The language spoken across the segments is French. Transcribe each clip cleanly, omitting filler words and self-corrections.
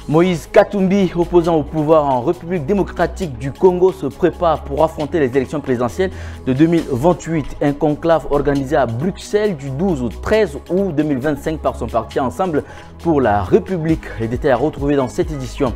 Moïse Katumbi, opposant au pouvoir en République démocratique du Congo, se prépare pour affronter les élections présidentielles de 2028. Un conclave organisé à Bruxelles du 12 au 13 août 2025 par son parti Ensemble pour la République. Les détails à retrouver dans cette édition.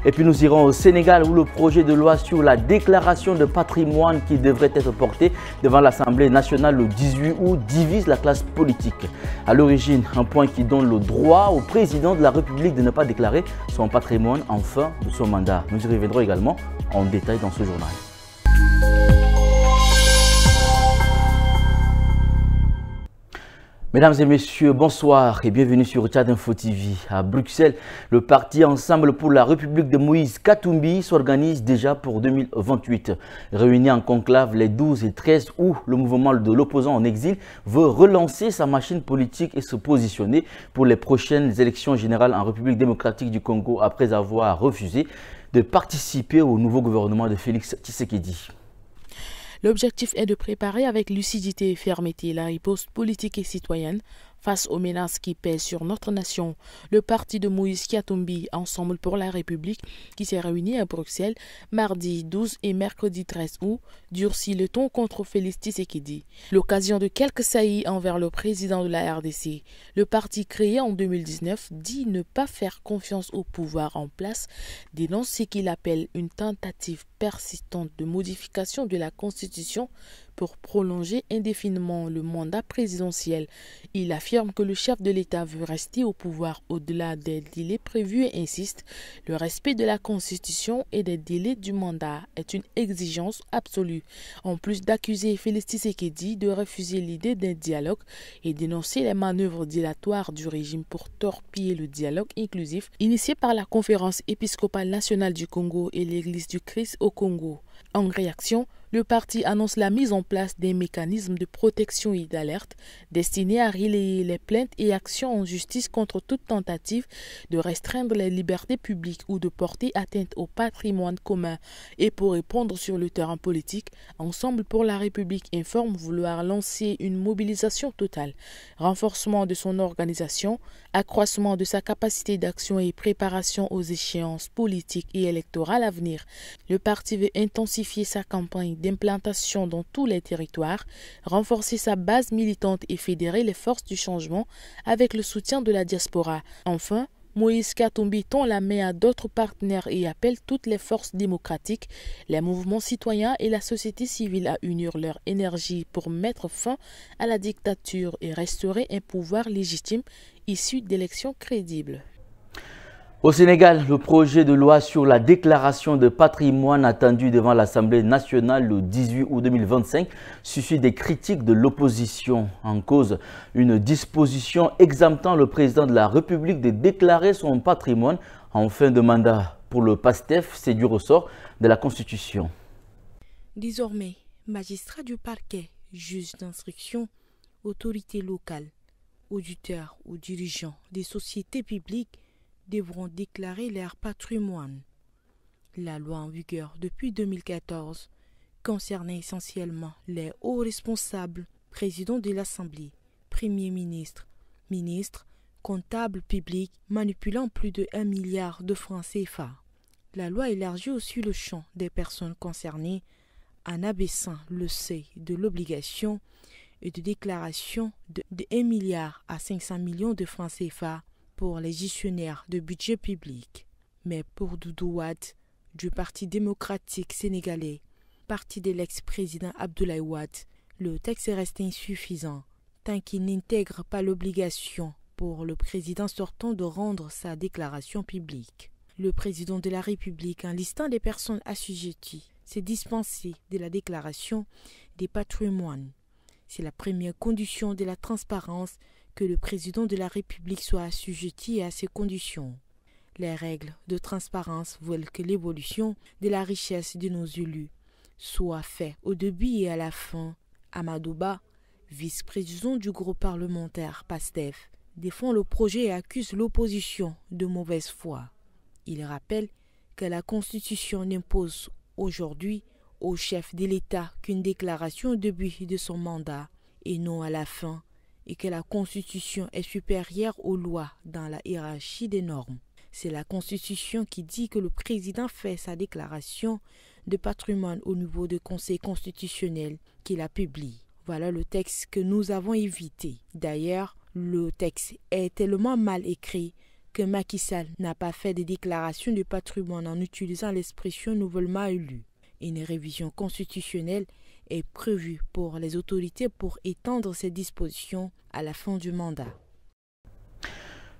Et puis nous irons au Sénégal où le projet de loi sur la déclaration de patrimoine qui devrait être porté devant l'Assemblée nationale le 18 août divise la classe politique. À l'origine, un point qui donne le droit au président de la République de ne pas déclarer son patrimoine en fin de son mandat. Nous y reviendrons également en détail dans ce journal. Mesdames et messieurs, bonsoir et bienvenue sur Tchad Info TV. À Bruxelles, le parti Ensemble pour la République de Moïse Katumbi s'organise déjà pour 2028. Réuni en conclave les 12 et 13 août, le mouvement de l'opposant en exil veut relancer sa machine politique et se positionner pour les prochaines élections générales en République démocratique du Congo après avoir refusé de participer au nouveau gouvernement de Félix Tshisekedi. L'objectif est de préparer avec lucidité et fermeté la riposte politique et citoyenne face aux menaces qui pèsent sur notre nation. Le parti de Moïse Katumbi, Ensemble pour la République, qui s'est réuni à Bruxelles mardi 12 et mercredi 13 août, durcit le ton contre Félix Tshisekedi. L'occasion de quelques saillies envers le président de la RDC. Le parti créé en 2019 dit ne pas faire confiance au pouvoir en place, dénonce ce qu'il appelle une tentative persistante de modification de la Constitution pour prolonger indéfiniment le mandat présidentiel. Il affirme que le chef de l'État veut rester au pouvoir au-delà des délais prévus et insiste le respect de la Constitution et des délais du mandat est une exigence absolue. En plus d'accuser Félix Tshisekedi de refuser l'idée d'un dialogue et dénoncer les manœuvres dilatoires du régime pour torpiller le dialogue inclusif initié par la Conférence épiscopale nationale du Congo et l'Église du Christ au Congo. En réaction, le parti annonce la mise en place d'un mécanisme de protection et d'alerte destiné à relayer les plaintes et actions en justice contre toute tentative de restreindre les libertés publiques ou de porter atteinte au patrimoine commun. Et pour répondre sur le terrain politique, Ensemble pour la République informe vouloir lancer une mobilisation totale, renforcement de son organisation, accroissement de sa capacité d'action et préparation aux échéances politiques et électorales à venir. Le parti veut intensifier sa campagne d'implantation dans tous les territoires, renforcer sa base militante et fédérer les forces du changement avec le soutien de la diaspora. Enfin, Moïse Katumbi tend la main à d'autres partenaires et appelle toutes les forces démocratiques, les mouvements citoyens et la société civile à unir leur énergie pour mettre fin à la dictature et restaurer un pouvoir légitime issu d'élections crédibles. Au Sénégal, le projet de loi sur la déclaration de patrimoine attendu devant l'Assemblée nationale le 18 août 2025 suscite des critiques de l'opposition. En cause, une disposition exemptant le président de la République de déclarer son patrimoine en fin de mandat. Pour le PASTEF, c'est du ressort de la Constitution. Désormais, magistrats du parquet, juges d'instruction, autorités locales, auditeurs ou dirigeants des sociétés publiques devront déclarer leur patrimoine. La loi en vigueur depuis 2014 concernait essentiellement les hauts responsables, présidents de l'Assemblée, premiers ministres, ministres, comptables publics manipulant plus de 1 milliard de francs CFA. La loi élargit aussi le champ des personnes concernées en abaissant le seuil de l'obligation et de déclaration de 1 milliard à 500 millions de francs CFA pour les gestionnaires de budget public. Mais pour Doudou Wade, du Parti démocratique sénégalais, parti de l'ex-président Abdoulaye Wade, le texte reste insuffisant tant qu'il n'intègre pas l'obligation pour le président sortant de rendre sa déclaration publique. Le président de la République, en listant les personnes assujetties, s'est dispensé de la déclaration des patrimoines. C'est la première condition de la transparence que le président de la République soit assujetti à ces conditions. Les règles de transparence veulent que l'évolution de la richesse de nos élus soit faite au début et à la fin. Amadou Ba, vice-président du groupe parlementaire PASTEF, défend le projet et accuse l'opposition de mauvaise foi. Il rappelle que la Constitution n'impose aujourd'hui au chef de l'État qu'une déclaration au début de son mandat et non à la fin, et que la Constitution est supérieure aux lois dans la hiérarchie des normes. C'est la Constitution qui dit que le président fait sa déclaration de patrimoine au niveau du Conseil constitutionnel qui la publie. Voilà le texte que nous avons évité. D'ailleurs, le texte est tellement mal écrit que Macky Sall n'a pas fait de déclaration de patrimoine en utilisant l'expression nouvellement élue. Une révision constitutionnelle est prévue pour les autorités pour étendre ces dispositions à la fin du mandat.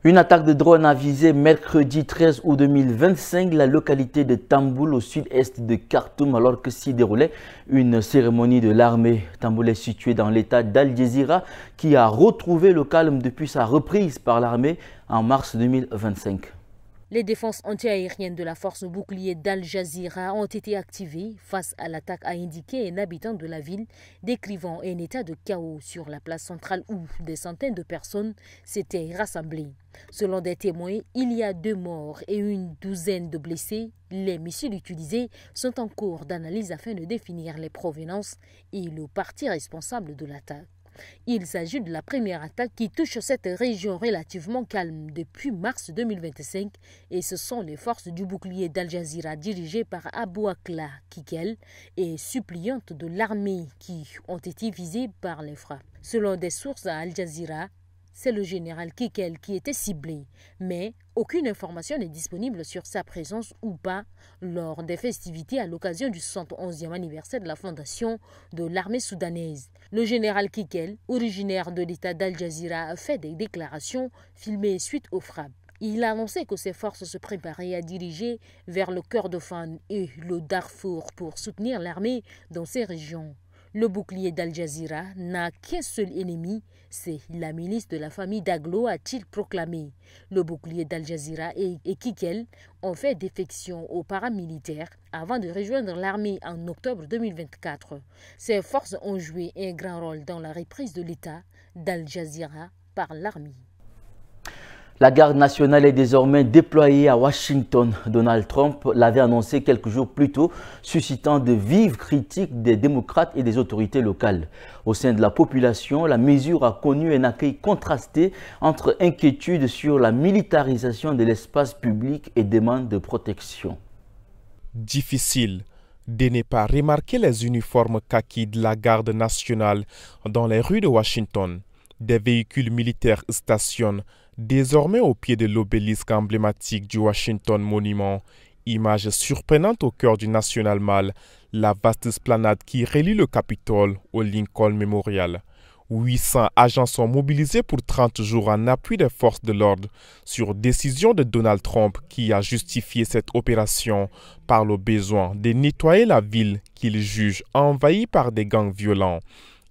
Une attaque de drone a visé mercredi 13 août 2025 la localité de Tamboul au sud-est de Khartoum alors que s'y déroulait une cérémonie de l'armée. Tamboul est situé dans l'état d'Al Jazeera qui a retrouvé le calme depuis sa reprise par l'armée en mars 2025. Les défenses antiaériennes de la force bouclier d'Al Jazeera ont été activées face à l'attaque, a indiqué un habitant de la ville, décrivant un état de chaos sur la place centrale où des centaines de personnes s'étaient rassemblées. Selon des témoins, il y a 2 morts et une douzaine de blessés. Les missiles utilisés sont en cours d'analyse afin de définir les provenances et le parti responsable de l'attaque. Il s'agit de la première attaque qui touche cette région relativement calme depuis mars 2025 et ce sont les forces du bouclier d'Al Jazeera dirigées par Abou Akla Kikel et suppliantes de l'armée qui ont été visées par les frappes. Selon des sources à Al Jazeera, c'est le général Kikel qui était ciblé, mais aucune information n'est disponible sur sa présence ou pas lors des festivités à l'occasion du 111e anniversaire de la fondation de l'armée soudanaise. Le général Kikel, originaire de l'état d'Al Jazeera, a fait des déclarations filmées suite aux frappes. Il a annoncé que ses forces se préparaient à diriger vers le Kordofan et le Darfour pour soutenir l'armée dans ces régions. Le bouclier d'Al Jazeera n'a qu'un seul ennemi, c'est la milice de la famille Daglo, a-t-il proclamé. Le bouclier d'Al Jazeera et Kikel ont fait défection aux paramilitaires avant de rejoindre l'armée en octobre 2024. Ces forces ont joué un grand rôle dans la reprise de l'État d'Al Jazeera par l'armée. La garde nationale est désormais déployée à Washington. Donald Trump l'avait annoncé quelques jours plus tôt, suscitant de vives critiques des démocrates et des autorités locales. Au sein de la population, la mesure a connu un accueil contrasté entre inquiétude sur la militarisation de l'espace public et demande de protection. Difficile de ne pas remarquer les uniformes kaki de la garde nationale dans les rues de Washington. Des véhicules militaires stationnent désormais au pied de l'obélisque emblématique du Washington Monument. Image surprenante au cœur du National Mall, la vaste esplanade qui relie le Capitole au Lincoln Memorial. 800 agents sont mobilisés pour 30 jours en appui des forces de l'ordre sur décision de Donald Trump qui a justifié cette opération par le besoin de nettoyer la ville qu'il juge envahie par des gangs violents.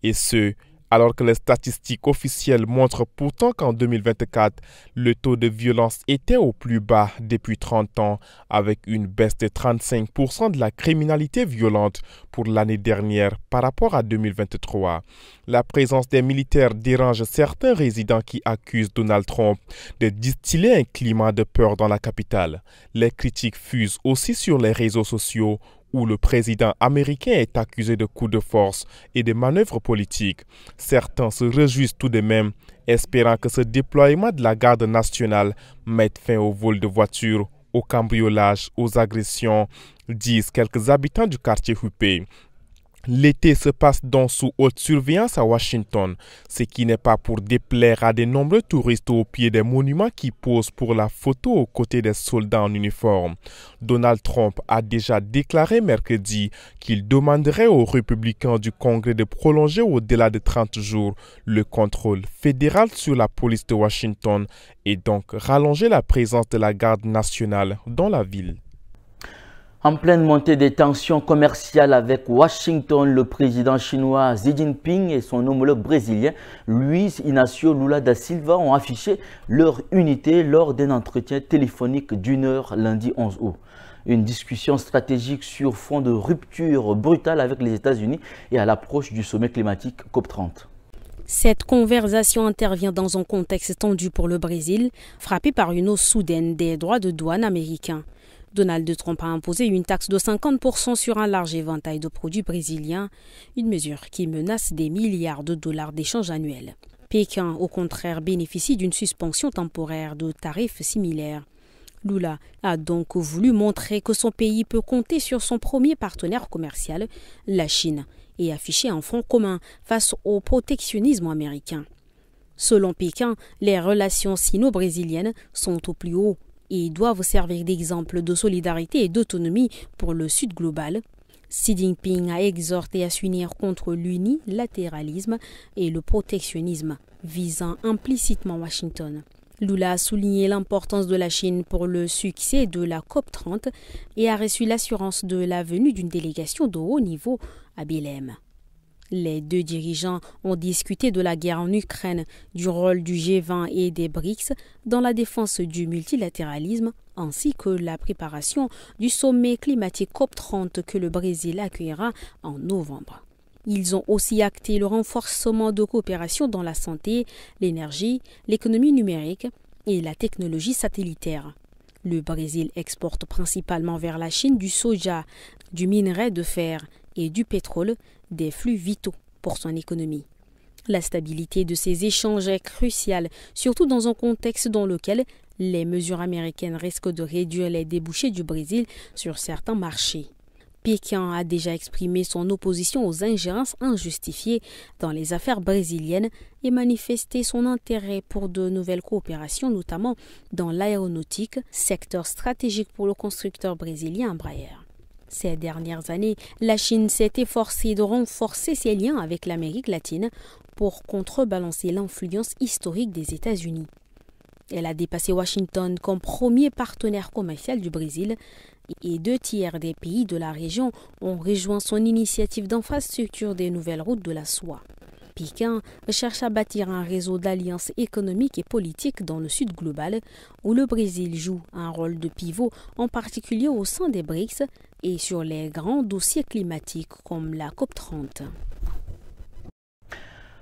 Et ce, alors que les statistiques officielles montrent pourtant qu'en 2024, le taux de violence était au plus bas depuis 30 ans, avec une baisse de 35% de la criminalité violente pour l'année dernière par rapport à 2023. La présence des militaires dérange certains résidents qui accusent Donald Trump de distiller un climat de peur dans la capitale. Les critiques fusent aussi sur les réseaux sociaux, où le président américain est accusé de coups de force et de manœuvres politiques. Certains se réjouissent tout de même, espérant que ce déploiement de la garde nationale mette fin au vol de voitures, au cambriolage, aux agressions, disent quelques habitants du quartier huppé. L'été se passe donc sous haute surveillance à Washington, ce qui n'est pas pour déplaire à de nombreux touristes au pied des monuments qui posent pour la photo aux côtés des soldats en uniforme. Donald Trump a déjà déclaré mercredi qu'il demanderait aux républicains du Congrès de prolonger au-delà de 30 jours le contrôle fédéral sur la police de Washington et donc rallonger la présence de la garde nationale dans la ville. En pleine montée des tensions commerciales avec Washington, le président chinois Xi Jinping et son homologue brésilien Luiz Inácio Lula da Silva ont affiché leur unité lors d'un entretien téléphonique d'1 heure lundi 11 août. Une discussion stratégique sur fond de rupture brutale avec les États-Unis et à l'approche du sommet climatique COP30. Cette conversation intervient dans un contexte tendu pour le Brésil, frappé par une hausse soudaine des droits de douane américains. Donald Trump a imposé une taxe de 50% sur un large éventail de produits brésiliens, une mesure qui menace des milliards de dollars d'échanges annuels. Pékin, au contraire, bénéficie d'une suspension temporaire de tarifs similaires. Lula a donc voulu montrer que son pays peut compter sur son premier partenaire commercial, la Chine, et afficher un front commun face au protectionnisme américain. Selon Pékin, les relations sino-brésiliennes sont au plus haut et doivent servir d'exemple de solidarité et d'autonomie pour le Sud global. Xi Jinping a exhorté à s'unir contre l'unilatéralisme et le protectionnisme, visant implicitement Washington. Lula a souligné l'importance de la Chine pour le succès de la COP30 et a reçu l'assurance de la venue d'une délégation de haut niveau à Belém. Les deux dirigeants ont discuté de la guerre en Ukraine, du rôle du G20 et des BRICS dans la défense du multilatéralisme, ainsi que la préparation du sommet climatique COP30 que le Brésil accueillera en novembre. Ils ont aussi acté le renforcement de coopération dans la santé, l'énergie, l'économie numérique et la technologie satellitaire. Le Brésil exporte principalement vers la Chine du soja, du minerai de fer et du pétrole, des flux vitaux pour son économie. La stabilité de ces échanges est cruciale, surtout dans un contexte dans lequel les mesures américaines risquent de réduire les débouchés du Brésil sur certains marchés. Pékin a déjà exprimé son opposition aux ingérences injustifiées dans les affaires brésiliennes et manifesté son intérêt pour de nouvelles coopérations, notamment dans l'aéronautique, secteur stratégique pour le constructeur brésilien Embraer. Ces dernières années, la Chine s'est efforcée de renforcer ses liens avec l'Amérique latine pour contrebalancer l'influence historique des États-Unis. Elle a dépassé Washington comme premier partenaire commercial du Brésil et 2/3 des pays de la région ont rejoint son initiative d'infrastructure des nouvelles routes de la soie. Pékin cherche à bâtir un réseau d'alliances économiques et politiques dans le Sud global, où le Brésil joue un rôle de pivot, en particulier au sein des BRICS et sur les grands dossiers climatiques comme la COP30.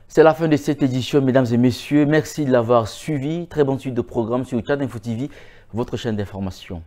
C'est la fin de cette édition, mesdames et messieurs. Merci de l'avoir suivi. Très bonne suite de programmes sur Tchad Info TV, votre chaîne d'information.